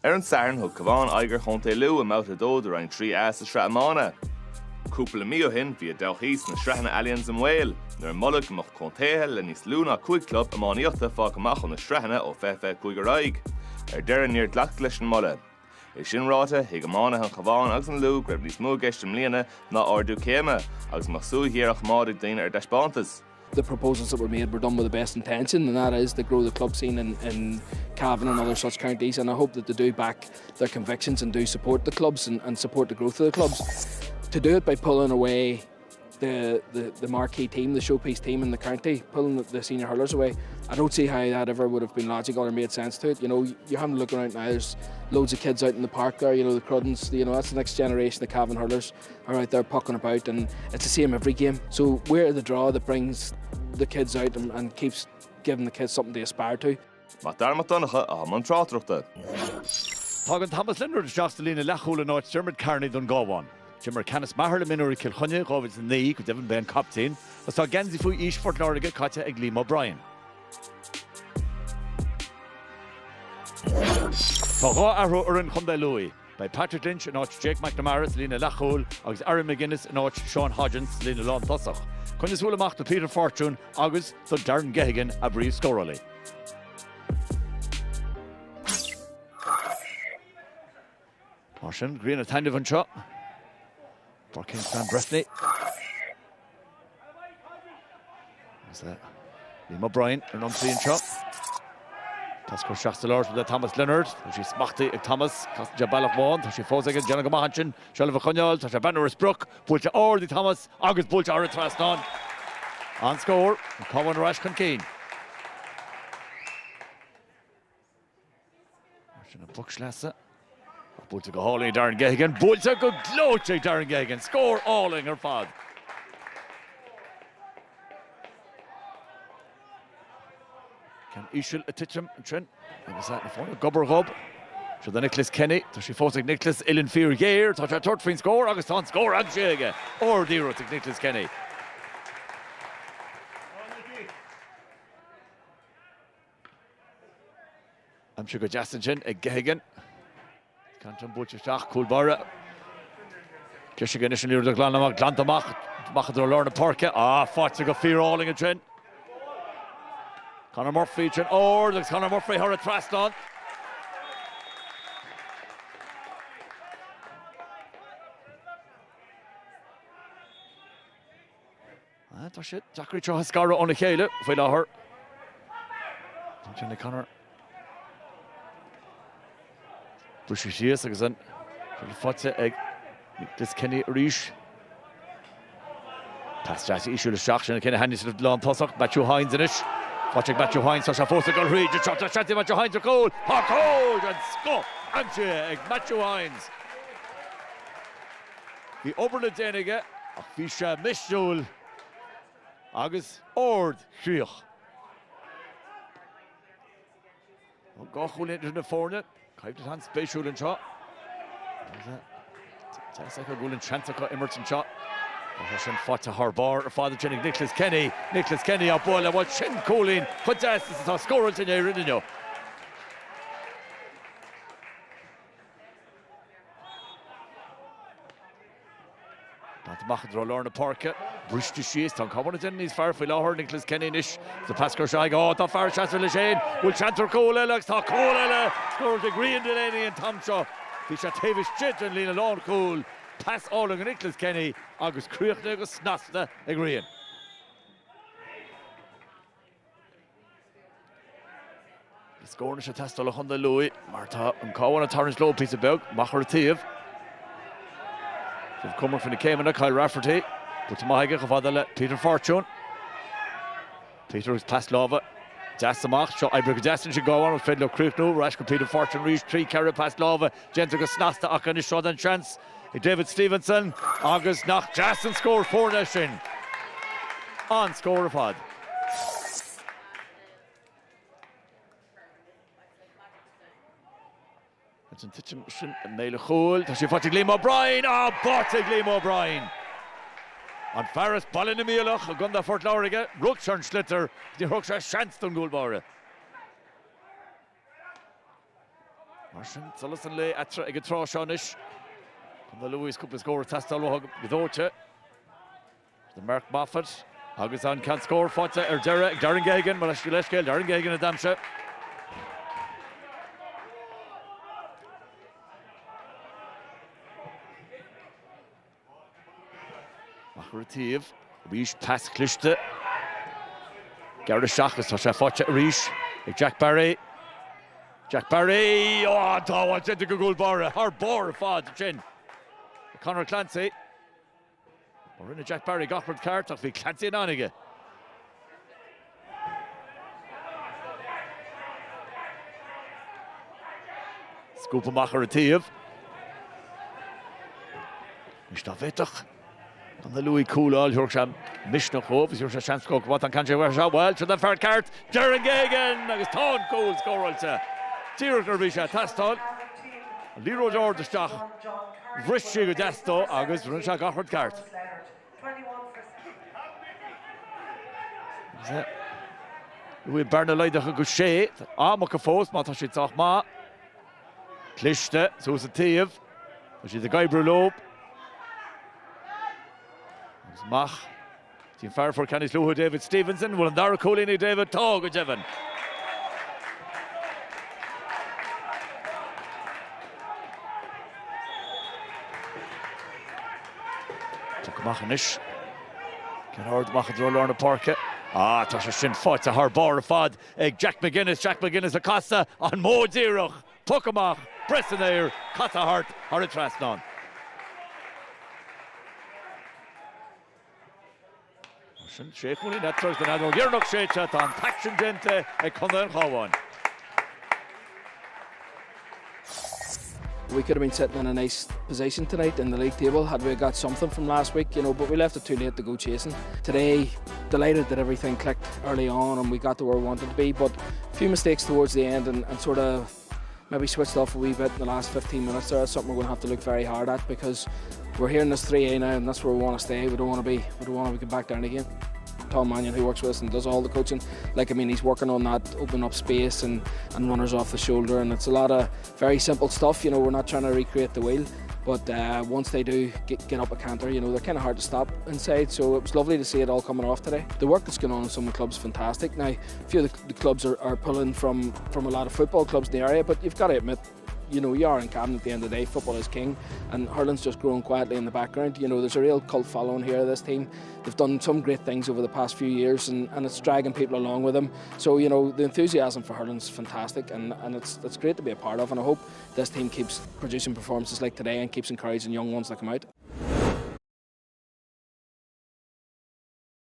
An Cábhán thug Cavan idir chunta Louth a mouth a dód around 3 as a Sraith. Cúpla mío hin bhí a thíos na Sraith Allianz an Mhail, nuair mullaigh mo chuntaithe le níos lúna cuig club amáníochta fág amach an na Sraith ó fefe cuigaráig. Deireadh níor dleacht leis an mulla. Is sin ráta, hiag amánach an Cavan agus an Louth greibh níos mó geist mbliana ná ardú céime, agus mar súthaíoch mád daoine deispántas. The proposals that were made were done with the best intention, and that is to grow the club scene in Cavan and other such counties, and I hope that they do back their convictions and do support the clubs and support the growth of the clubs. To do it by pulling away the marquee team, the showpiece team in the county, pulling the senior hurlers away, I don't see how that ever would have been logical or made sense to it. You know, you have to look around now, there's loads of kids out in the park there, you know, the Cruddens, you know, that's the next generation, the Cavan hurlers are out there pucking about, and it's the same every game. So we're the draw that brings the kids out and keeps giving the kids something to aspire to. Tágan Thomas Leonard seachta lína lechúla náid Dermot Kearney don Gábhán. Jimmer Canis Maher le minúir Kilchunne, Gábhid an Naí, go Devon Ben captain, as tá Genzi faoi Eastford Norige caite ag Liam O'Brien. Tá gá arú ar an chunda Louis, by Patrick Lynch and áit Jake McNamara lína lechúil, agus Aaron McGuinness and áit Sean Hodgins lína lán tosach. Chun is bhfuil amach de Peter Fortune agus do Darren Gehigan a bríomh scóralaí. Martian, Green a time of an shot. For Kingston Breathnaigh. What's that? Liam O'Brien, an unseen shot. Tasco Shastelors with Thomas Leonard. She's smachty Thomas. Castle Balach Vaughan. She falls again. Jenna Gamahanchin. Shelva Conyal. Tasha Banneris Brook. Bulcha Ordi Thomas. August Bulcha Aratraston. On score. Cavan Rash Keane. Martian a Buckschlasse. Bulta go hauling Darren Gehigan. Bulta go clúiche Darren Gehigan. Score alling her fad. Can Ishil a titcham and Trent. What was that in the phone? Gubber Hub. So the Nicholas Kenny. So she fought like Nicholas Ilin Fear Gear. Touch her third fin score. August on score. Agshega. Or Dero to Nicholas Kenny. I'm sure go Jastinchin a Gehigan. Canton Butcher Shach, cool barra. Kishigan is near the Glanamach, Glantamach, Machador Lorna Parka. Fought to go fear alling a trend. Conor Murphy, or there's Conor Murphy, her a Traston. That's it. Zachary Chahascara on the Kayla, Villa her. Jenny Conor. Bushy Shears, agus an Fotze ag Nicholas Kenny Rish. Pass Jazzy issue the shock, and Kenny Handy to the lawn toss up. Matthew Hines in it. Watching Matthew Hines, such a force to go read. The shot, Matthew Hines a goal. Hot hold and score. Anche ag Matthew Hines. The Oberle Denige, a Fisha Mishul. Agus Ord Shriach. Gochul into the forenet. Kyped it on spatial and shot. What was that? Second goal in Chantica Emerson shot. Hashem fought to Harbar, Father Jenny Nicholas Kenny. Nicholas Kenny up ball and what Shin Colin. This is our scorer in your ridino. Not the Machadro Lorna Parka. Bruce to Shees, Tom Covenant in his far for Lahore, Nicholas Kenny Nish. The Pascal Shag, the far chance for Leshane. Will Chanter Cole, Alex, Cole, scores the Green Delaney and Tom Shaw. Fisha Tavish Chit and Lena Lawn Cole. Pass all of Nicholas Kenny. Agus Creachne, Agus Snasta, agreeing. The scoring is a test of Honda Louis. Marta and Cowan a Torrance Low piece of bug. Macher Tiev. They've come from the Cavan and Kyle Rafferty. But to Mahiga, Kafadala, Peter Fortune. Peter is past Lava. Jassamach, so I break Jastin should go on with Fedlo Creekno. Rashka Peter Fortune reached 3 carry past Lava. Gentle Snasta Akan is shot and chance. David Stevenson, August Nach Jastin scored 4 nation. On score of Pod. It's in Titcham and Nail Hole. She fought Liam O'Brien. Bartig Liam O'Brien. On Farris, ball in the Mielach, Gunda Fort Lauriga, Ruckshorn Schlitter, the Ruckshorn Shanston Goalbara. Martin Sullivan le atra ag trá seanish. From the Louis Cup score testal Gdóte. The Mark Moffat. Agus an can score Fonta Darren Gagan, Malashi Leshkel, Darren Gagan a Damsha. Macharativ, Rish pass Clichte. Garda Shachas, Tosha Focha Rish, Jack Barry. Jack Barry, oh, Tawa, Jentical Goal Barra, hard bar, Fad, Chin. Conor Clancy. We're in a Jack Barry, Gochford Cart, off the Clancy and Oniga. Scoop of Macharativ. Mishtavetach. On the Louis Coolall, Yorkshire Mishnachov, is Yorkshire Shamskog, what on Kanji Warshaw, well, to the third cart, Darren Gagan, Agus Ton Cool score also. Tira Gervisha, Taston, Leroy Ordestach, Vrishig Desto, Agus Runsha Gochford Cart. Louis Bernalidach a Goucher, Amaka Fos, Matashitach Ma, Clichte, Susan Tiev, which is the guy Brulob. Mach, Team Farford Kenny Sluhu David Stevenson, Willandara Colini David Tog Jevan. Machanish. Can hard Machadro Lorna Parka. Ah, Tasha Shin Foot, a hard bar of Fad. Jack McGuinness Acosta on Mo Dirach. Puckamach, Breathnaigh, Catahart, Horitrasnon. Sheikh Mooney, that's the Nadal Girnock Sheikh on Paction Gente, a Conor Cábhán. We could have been sitting in a nice position tonight in the league table had we got something from last week, you know, but we left it too late to go chasing. Today, delighted that everything clicked early on and we got to where we wanted to be, but a few mistakes towards the end and sort of maybe switched off a wee bit in the last 15 minutes there. That's something we're going to have to look very hard at because we're here in this 3A now and that's where we want to stay. We don't want to be back down again. Tom Mannion, who works with us and does all the coaching, like, I mean, he's working on that, opening up space and runners off the shoulder, and it's a lot of very simple stuff, you know. We're not trying to recreate the wheel, but once they do get up a canter, you know, they're kind of hard to stop inside, so it was lovely to see it all coming off today. The work that's going on in some of the clubs is fantastic. Now, a few of the clubs are pulling from a lot of football clubs in the area, but you've got to admit, you know, you are in Cavan at the end of the day. Football is king, and hurling's just growing quietly in the background. You know, there's a real cult following here of this team. They've done some great things over the past few years, and it's dragging people along with them. So, you know, the enthusiasm for hurling's fantastic, and it's great to be a part of. And I hope this team keeps producing performances like today and keeps encouraging young ones that come out.